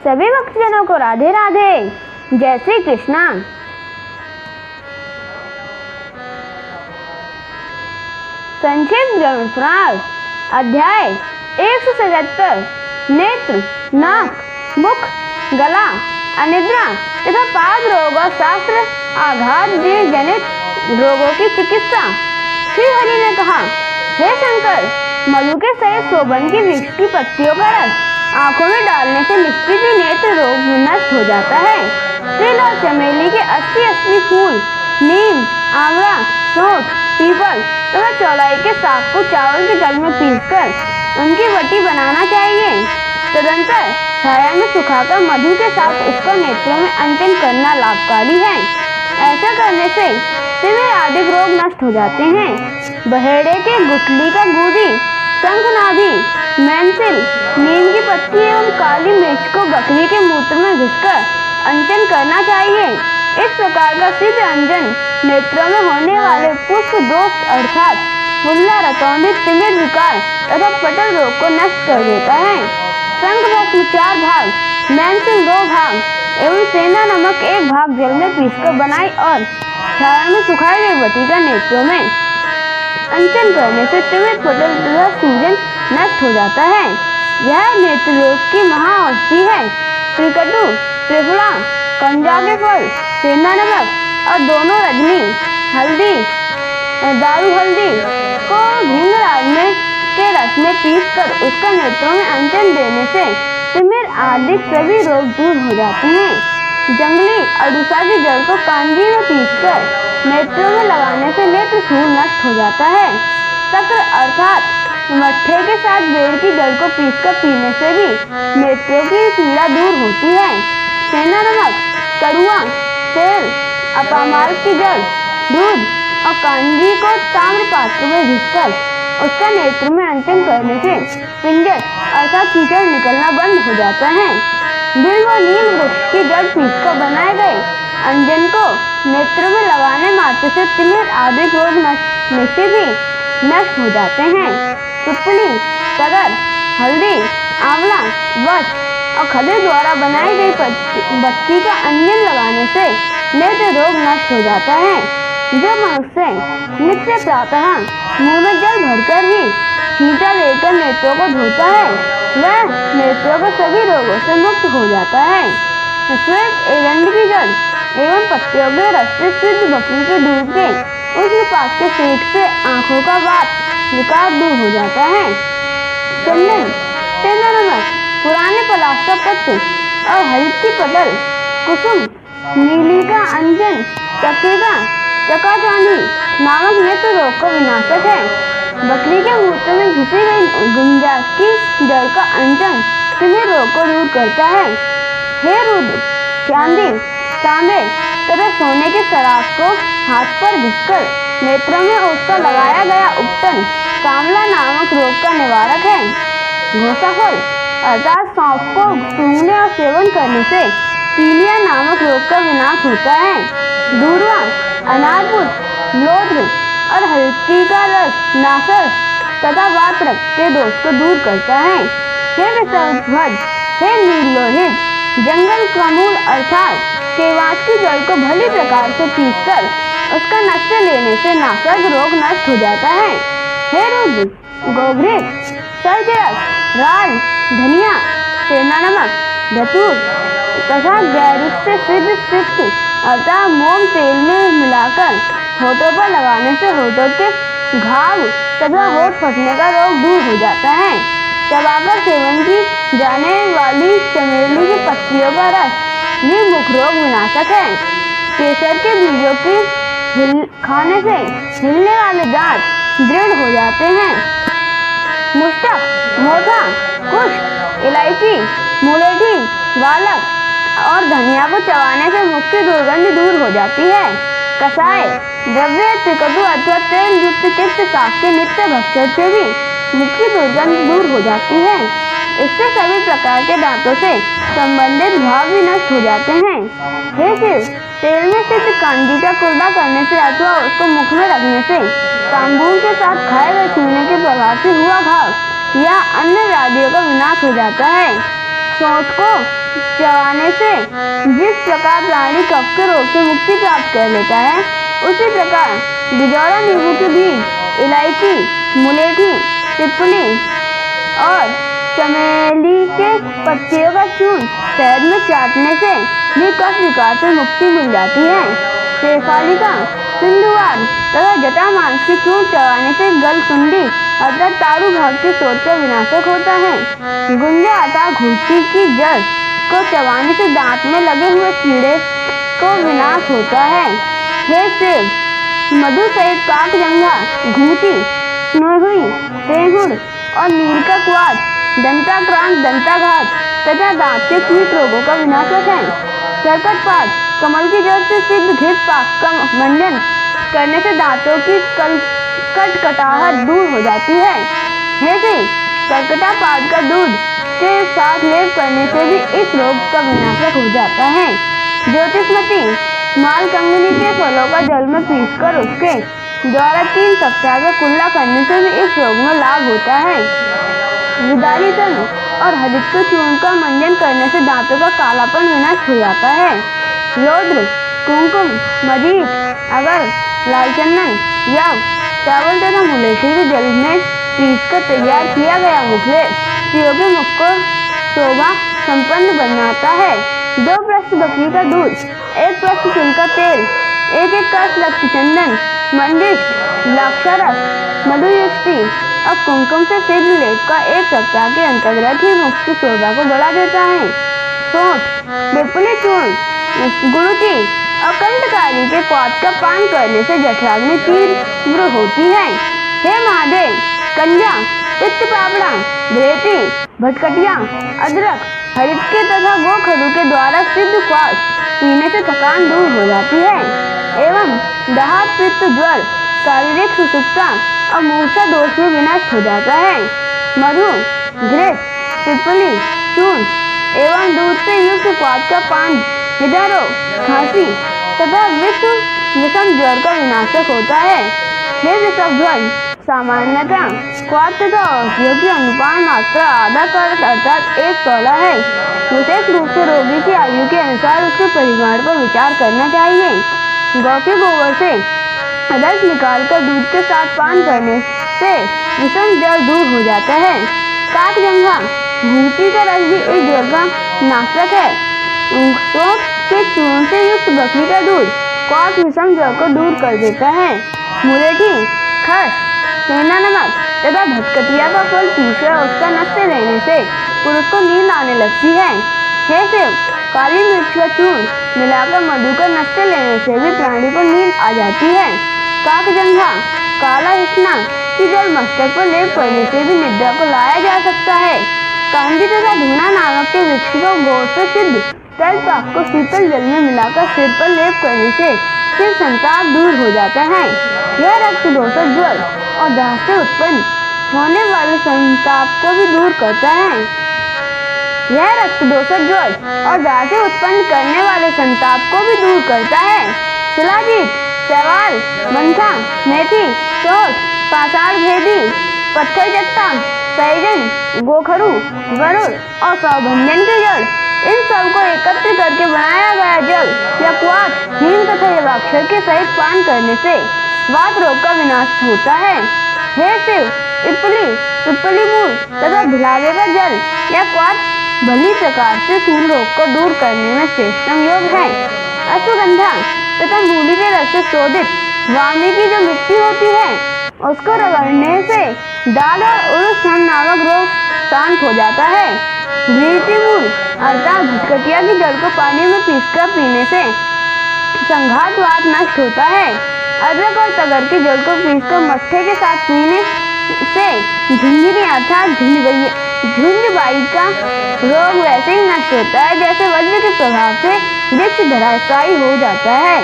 सभी भक्तजनों को राधे राधे। जय श्री कृष्णा। संक्षिप्त गरुड़ पुराण अध्याय 177। नेत्र, नाक, मुख, गला, अनिद्रा तथा पाद रोग और शास्त्र आघात जनित रोगों की चिकित्सा। श्री हरि ने कहा, हे शंकर, मधु के सहित सोबन की वृक्ष की पत्तियों का रस आंखों में डालने से निश्चित ही नेत्र रोग नष्ट हो जाता है। तिल और चमेली के 80 फूल, नीम, आंवला, सौंठ, पीपल तथा चौलाई के साग को चावल के जल में पीसकर उनकी वटी बनाना चाहिए। तदंतर छाया में सुखाकर मधु के साथ उसका नेत्रों में अंजन करना लाभकारी है। ऐसा करने से तिमिर आदि रोग नष्ट हो जाते हैं। बहेड़े के गुठली का गूदी, शंखनादी, मेंसिल, नीम की पत्ती एवं काली मिर्च को बकरी के मूत्र में घिसकर अंजन करना चाहिए। इस प्रकार का सिद्ध अंजन नेत्रों में होने वाले पुष्प दोष अर्थात फुल्ला, रतौंधी, तिमिर विकार तथा पटल रोग को नष्ट कर देता है। शंख भस्म 4 भाग, मेंसिल 2 भाग एवं सेंधा नमक 1 भाग जल में पीसकर बनाई और छाया में सुखाई गई वटी का नेत्रों में अंजन करने से तिमिर, पटल तथा सूजन नष्ट हो जाता है। यह नेत्र रोग की महाऔषधि है। त्रिकटु, त्रिफला, कंजा के फल, सेंधा नमक और दोनों रजनी, हल्दी, दारू हल्दी को भृंगराज में के रस में पीसकर उसका नेत्रों में अंजन देने से तिमिर आदि सभी रोग दूर हो जाते हैं। जंगली अडुसा की जड़ को कांजी में पीसकर नेत्रों में लगाने से नेत्र शूल नष्ट हो जाता है। शक्र अर्थात मट्ठे के साथ बेर की जड़ को पीसकर पीने से भी नेत्रों की पीड़ा दूर होती है। सेंधा नमक, कड़ुआ, तेल, अपामार्ग की जड़, दूध और कांजी को ताम्र पात्र में घिसकर उसका नेत्र में अंजन करने से पिंजर अर्थात कीचड़ निकलना बंद हो जाता है। बिल्व व नील वृक्ष की जड़ पीसकर बनाए गए अंजन को नेत्र में लगाने मात्र से तिमिर आदि रोग निश्चित ही नष्ट हो जाते हैं। पिपली, तगर, हल्दी, आंवला, वच और खदे द्वारा बनाई गई बत्ती का अंजन लगाने से नेत्र रोग नष्ट हो जाता है। जो मनुष्य नित्य प्रातः मुंह में जल भरकर ही छींटा लेकर नेत्रों को धोता है, वह नेत्रों के सभी रोगों से मुक्त हो जाता है। श्वेत एरंड की जड़ एवं पत्तियों के रस से शुद्ध बकरी के दूध के उष्णपात के सेक से आंखों का वात विकार दूर हो जाता है। चंदन, सेंधा नमक, पुराने पलाश का पत्र और हरित की पटल, कुसुम, नीली का अंजन, चक्के का चकाचांदी नामक नेत्र रोग का विनाशक है। बकरी के मूत्र में घुसी गई गुंजा की जड़ का अंजन तिमिर रोग को दूर करता है। हे रुद्र, चांदी, तांबे तथा सोने के सराफ को हाथ पर घिसकर नेत्रों में उसका लगाया गया उपटन कामला नामक रोग का निवारक है। घोसाफल अर्थात सौंफ को सूंघने और सेवन करने से पीलिया नामक रोग का विनाश होता है। दूर्वा, अनारपुट, लोद्र और हल्दी का रस नासर तथा वात्र के दोष को दूर करता है। हे विषध्वज, हे नीलोहित, जंगल कमूल अर्थात केवाच की जड़ को भली प्रकार से पीसकर उसका नश्य लेने से नासर्ग रोग नष्ट हो जाता है। हे रुद्र, गोघृत, सर्जरस, राज, धनिया, सेंधा नमक, धतूर तथा गैरिक से सिद्ध सिक्त अर्थात मोम तेल में मिलाकर होठों पर लगाने से होठों के घाव तथा होठ फटने का रोग दूर हो जाता है। चबाकर सेवन की जाने वाली चमेली की पत्तियों का रस भी मुख रोग विनाशक है। केसर के बीजों की खाने से हिलने वाले दांत दृढ़ हो जाते हैं। मुष्टक, मोथा, कुष्ठ, इलायची, मुलेठी, वालक और धनिया को चबाने से मुख की दुर्गंध दूर हो जाती है। कसाय द्रव्य त्रिकटु अथवा तेल युक्त तिक्त शाक के नित्य भक्षण से भी मुख की दुर्गंध दूर हो जाती है। इससे सभी प्रकार के दांतों से संबंधित घाव भी नष्ट हो जाते हैं। हे शिव, तेल में सिद्ध कांजी का कुर्बा करने से अथवा उसको मुख में रखने से तांबूल के साथ खाए गए चूने के प्रभाव से हुआ घाव या अन्य व्याधियों का विनाश हो जाता है। सोंठ को चबाने से जिस प्रकार प्राणी कफ के रोग से मुक्ति प्राप्त कर लेता है, उसी प्रकार बिजौरा नींबू के बीज, इलायची, मुलेठी, पिपली और चमेली के पत्तियों का चूर्ण शहद में चाटने से भी कफ विकार से मुक्ति मिल जाती है। शेफालिका, सिंधुवार तथा जटामांस की चूर्ण चबाने से गलकुंडी अर्थात ताड़ू भाग के शोथ का विनाशक होता है। गुंजा अर्थात घुड़की की जड़ को चबाने से दांत में लगे हुए कीड़े को विनाश होता है। हे सेब, मधु सहित काकजंघा, घूंची, स्नुई, रेंगुड़ और नील का क्वाथ दंताक्रांत, दंताघात तथा दांत के कीट रोगों का विनाशक है। सरकट पात, कमल की जड़ से सिद्ध घृत पाक का मंजन करने से दांतों की कटकटाहट दूर हो जाती है। जैसे करकटा पात का दूध के साथ लेप करने से भी इस रोग का विनाशक हो जाता है। ज्योतिषमती, मालकंगनी के फलों का जल में पीसकर उसके द्वारा 3 सप्ताह का कुल्ला करने से भी इस रोग में लाभ होता है। विदारी तन और हदित के चूर्ण का मंजन करने से दांतों का कालापन विनाश हो जाता है। रौद्र, कुमकुम, मरीच, अगर, लाल चंदन या चावल तथा मुलेठी के जल में पीसकर तैयार किया गया मुखलेस स्त्रियों के मुख को शोभा संपन्न बनाता है। 2 प्रस्त बकरी का दूध, 1 प्रस्त तिल का तेल, 1 कस लक्ष्य चंदन, मंदिष्ट, द्राक्षारस, मधुयुक्ति और कुमकुम से सिद्ध लेप का 1 सप्ताह के अंतर्गत ही मुख की शोभा को बढ़ा देता है। सोंठ, पिपली चूर्ण, गुरुची और कंठकारी के क्वाथ का पान करने से जठराग्नि तीव्र होती है। हे महादेव, कंजा, पित्त पापड़ा, भ्रेती, भटकटिया, अदरक, हरितके तथा गोखरू के द्वारा सिद्ध क्वाथ पीने से थकान दूर हो जाती है एवं दाहत, पित्त, ज्वर, शारीरिक सुसुप्ता और मूर्छा दोष में विनष्ट हो जाता है। मधु, घृत, पिपली चूर्ण एवं दूध से युक्त क्वाथ का पान हृदय रोग, खांसी तथा विषम ज्वर का विनाशक होता है। हे वृषभध्वज, सामान्यतः क्वाथ तथा औषधियों की अनुपान मात्रा आधा कर अर्थात 1/16 है। विशेष रूप से रोगी की आयु के अनुसार उसके परिमाण पर विचार करना चाहिए। गौ के गोबर से रस निकालकर दूध के साथ पान करने से विषम ज्वर दूर हो जाता है। काकजंघा, घूंची का रस भी इस ज्वर का नाशक है। सोंठ के चूर्ण से युक्त बकरी का दूध क्वाथ विषम ज्वर को दूर कर देता है। मुलेठी, खस, सेंधा नमक तथा भटकटिया का फल पीसकर उसका नश्य लेने से पुरुष को नींद आने लगती है। हे शिव, काली मिर्च का चूर्ण मिलाकर मधु का नश्य लेने से भी प्राणी को नींद आ जाती है। काकजंघा, काला हिस्ना की जल मस्तक पर लेप करने से भी निद्रा को लाया जा सकता है। कांदी तथा धूना नामक के वृक्ष को गौ से सिद्ध तल पाक को शीतल जल में मिलाकर सिर पर लेप करने से फिर संताप दूर हो जाता है। यह रक्त दोषक ज्वर और दाह से उत्पन्न होने वाले संताप को भी दूर करता है। यह रक्त दोषक ज्वर और दाह से उत्पन्न करने वाले संताप को भी दूर करता है। शिलाजीत, शैवाल, मंथा, मेथी, सोंठ, पाषाण भेदी, पत्थर चट्टा, सैजन, गोखरू, गरुड़ और सौभंजन की जड़, इन सब को एकत्र करके बनाया गया जल या क्वाथ हींग तथा यवाक्षर के सहित पान करने से वात रोग का विनाश होता है। हे शिव, पिपली मूल तथा भिलावे का जल या क्वाथ भली प्रकार से स्थूल रोग को दूर करने में श्रेष्ठतम योग है। अश्वगंधा तथा मूली के रस से शोधित वामी की जो मिट्टी होती है उसको रगड़ने से दाद और उरुस नामक रोग शांत हो जाता है। भ्रीति मूल अर्थात भटकटिया की जड़ को पानी में पीसकर पीने से संघातवात नष्ट होता है। अदरक और तगर की जड़ को पीसकर मट्ठे के साथ पीने से झुंझुनी अर्थात झुंझबाई का रोग वैसे ही नष्ट होता है जैसे वज्र के प्रभाव से वृक्ष धराशायी हो जाता है।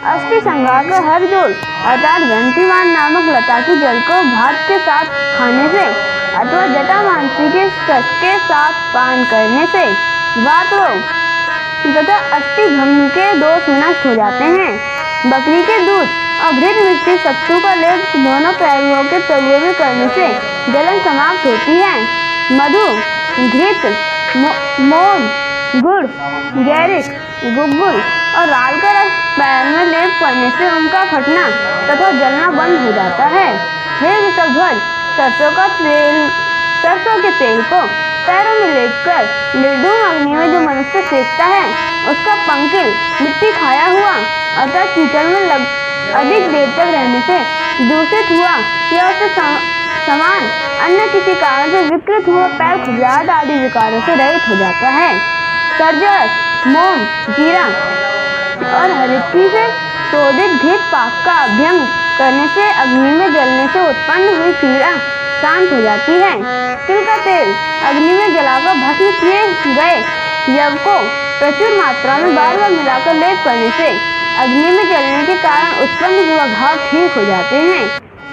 अस्थि संघा का हर जोड़ अर्थात ग्रंथिमान नामक लता की जड़ को भात के साथ खाने से अथवा जटामांसी के शस के साथ पान करने से वात रोग तथा अस्थि भंग के दोष नष्ट हो जाते हैं। बकरी के दूध और घृत मिश्री सत्तू का लेप दोनों पैरों के तलुओं में करने से जलन समाप्त होती है। मधु, घृत, मोम, गुड़, गैरिक, गुग्गुल और राल का रस पैर में लेप करने से उनका फटना तथा जलना बंद हो जाता है। हे वृषभध्वज, सरसों के तेल को पैरों में लेपकर निर्धूम अग्नि में जो मनुष्य सेकता है, उसका पंकिल मिट्टी खाया हुआ अर्थात कीचड़ में अधिक देर तक रहने से दूषित हुआ या उससे समान अन्य किसी कारण से विकृत हुआ पैर खुजलाहट आदि विकारों से रहित हो जाता है। सर्जरस, मोम, जीरा और हरितकी से शोधित घृत पाक का अभ्यंग करने से अग्नि में जलने से उत्पन्न हुई पीड़ा शांत हो जाती है। तिल का तेल अग्नि में जलाकर भस्म किए गए यव को प्रचुर मात्रा में बार बार मिलाकर लेप करने से अग्नि में जलने के कारण उत्पन्न हुआ घाव ठीक हो जाते हैं।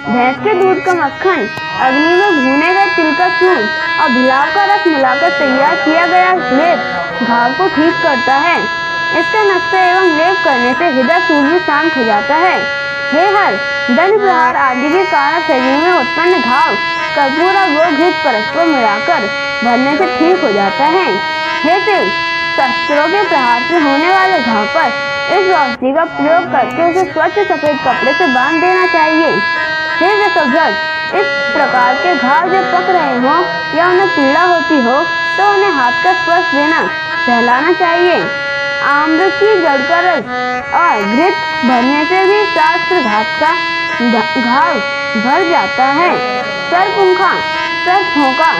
भैंस के दूध का मक्खन अग्नि में भुने गए तिल का चूर्ण और भिलाव का रस मिलाकर तैयार किया गया लेप घाव को ठीक करता है। इसके नक्शे एवं लेप करने से हृदय सूल भी शांत हो जाता है। हे हर, दंड प्रहार आदि के कारण शरीर में उत्पन्न घाव कर्पूर और वो घृत परस्पर मिलाकर भरने से ठीक हो जाता है। हे शिव, शस्त्रों के प्रहार से होने वाले घाव पर इस औषधि का प्रयोग करके उसे स्वच्छ सफेद कपड़े से बांध देना चाहिए। हे वृषभध्वज, इस प्रकार के घाव जब पक रहे हों या उन्हें पीड़ा होती हो तो उन्हें हाथ का स्पर्श देना सहलाना चाहिए। आम्र की जड़ का रस और घृत भरने से भी शास्त्र घात का घाव भर जाता है। सरपुंखा, सरफोंका,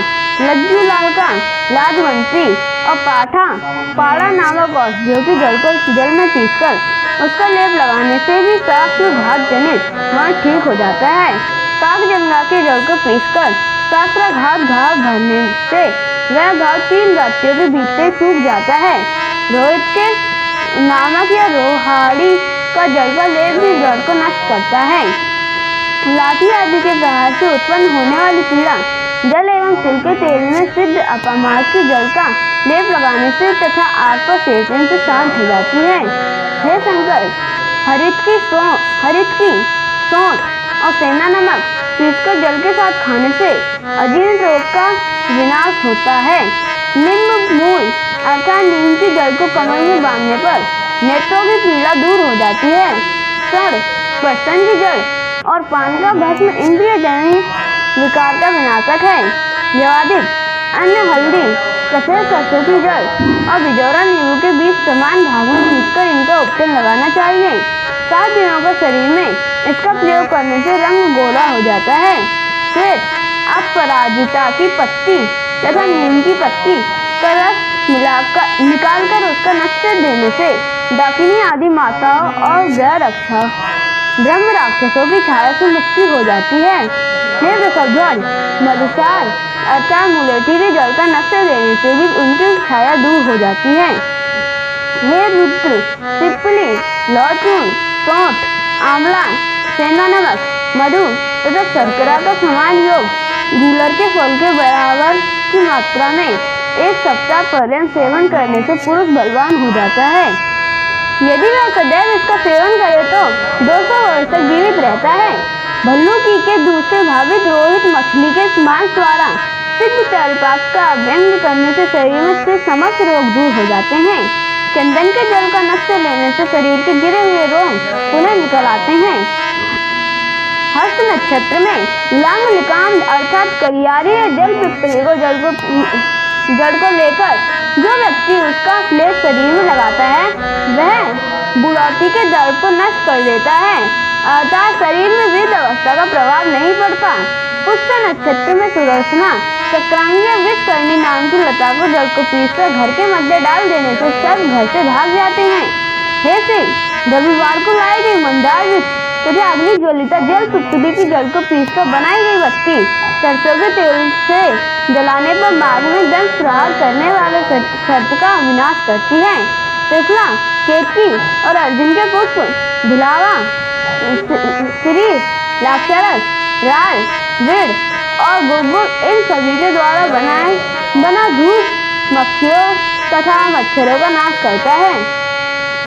लज्जू लाल का, लाजवंती और पाड़ा नामक औषधियों की जड़ को जल में पीसकर उसका लेप लगाने से भी शास्त्र घात जनित वर्ण ठीक हो जाता है। काकजंगा की जड़ को पीसकर शास्त्राघात घाव भरने से वह घाव 3 रात्रियों के भीतर सूख जाता है। रोहित के नामक या रोहाड़ी का जड़ का लेप भी जड़ को नष्ट करता है। लाठी आदि के प्रहार से उत्पन्न होने वाली पीड़ा जल एवं तिल के तेल में सिद्ध अपामार्ग की जड़ का लेप लगाने से तथा आग पर सेकने से शांत हो जाती है। हे शंकर, हरितकी, सौंठ और सेंधा नमक पीसकर जल के साथ खाने से अजीर्ण रोग का विनाश होता है। निम्ब मूल अर्थात नीम की जड़ को कमर में बांधने पर नेत्रों की पीड़ा दूर हो जाती है। सड़, पटसन की जड़ और पान का भस्म इंद्रिय जनित विकार का विनाशक है। यवादित, अन्य हल्दी, कचरे सरसों की जड़ और बिजौरा नींबू के बीच समान भागों में पीसकर इनका उपटन लगाना चाहिए। 7 दिनों का शरीर में इसका प्रयोग करने से रंग गोरा हो जाता है। श्वेत, अपराजिता की पत्ती तथा नीम की पत्ती का रस निकालकर उसका नक्शे देने से डाकिनी आदि माताओं और ब्रह्म राक्षसों की छाया से मुक्ति हो जाती है। हे वृषभध्वज, मधुसार अर्थात मुलेठी की जड़ का नक्शे देने से भी उनकी छाया दूर हो जाती है। हे रुद्र, पिपली, लौचून, सौंठ, आंवला, सेंधा नमक, मधु तथा शर्करा का समान योग गूलर के फल के बराबर की मात्रा में 1 सप्ताह पर्यंत सेवन करने से पुरुष बलवान हो जाता है। यदि वह सदैव इसका सेवन करे तो 200 वर्ष तक जीवित रहता है। भल्लुकी के दूध से भावित रोहित मछली के मांस द्वारा सिद्ध तैलपाक का अभ्यंग करने से शरीर में से समस्त रोग दूर हो जाते हैं। चंदन के जल का नक्शा लेने से शरीर के गिरे हुए रोग पुनः निकल आते हैं। हस्त नक्षत्र में लांग लिकाम अर्थात कलियारी या जल पिप्पली को जड़ को लेकर जो व्यक्ति उसका लेप शरीर में लगाता है वह बुढ़ौती के दर्द को नष्ट कर देता है अर्थात शरीर में वृद्ध अवस्था का प्रभाव नहीं पड़ता। पुष्य नक्षत्र में सुदर्शना चक्रांगी या विषकर्णी नाम की लता को जड़ को पीसकर घर के मध्य डाल देने से सब घर से भाग जाते हैं। हे शिव, रविवार को लाई गई मंदार वृक्ष तथा अग्नि ज्वलिता जल पुतली की जड़ को पीसकर बनाई गई बत्ती सरसों के तेल से जलाने पर मार्ग में दंड प्रहार करने वाले सर्प का विनाश करती है। त्रिफला, केतकी और अर्जुन के पुष्प, भिलावा, शिरीष, लाक्षारस, राल, वृड और गुड़गुड़ इन सभी के द्वारा बना धूप मक्खियों तथा मच्छरों का नाश करता है।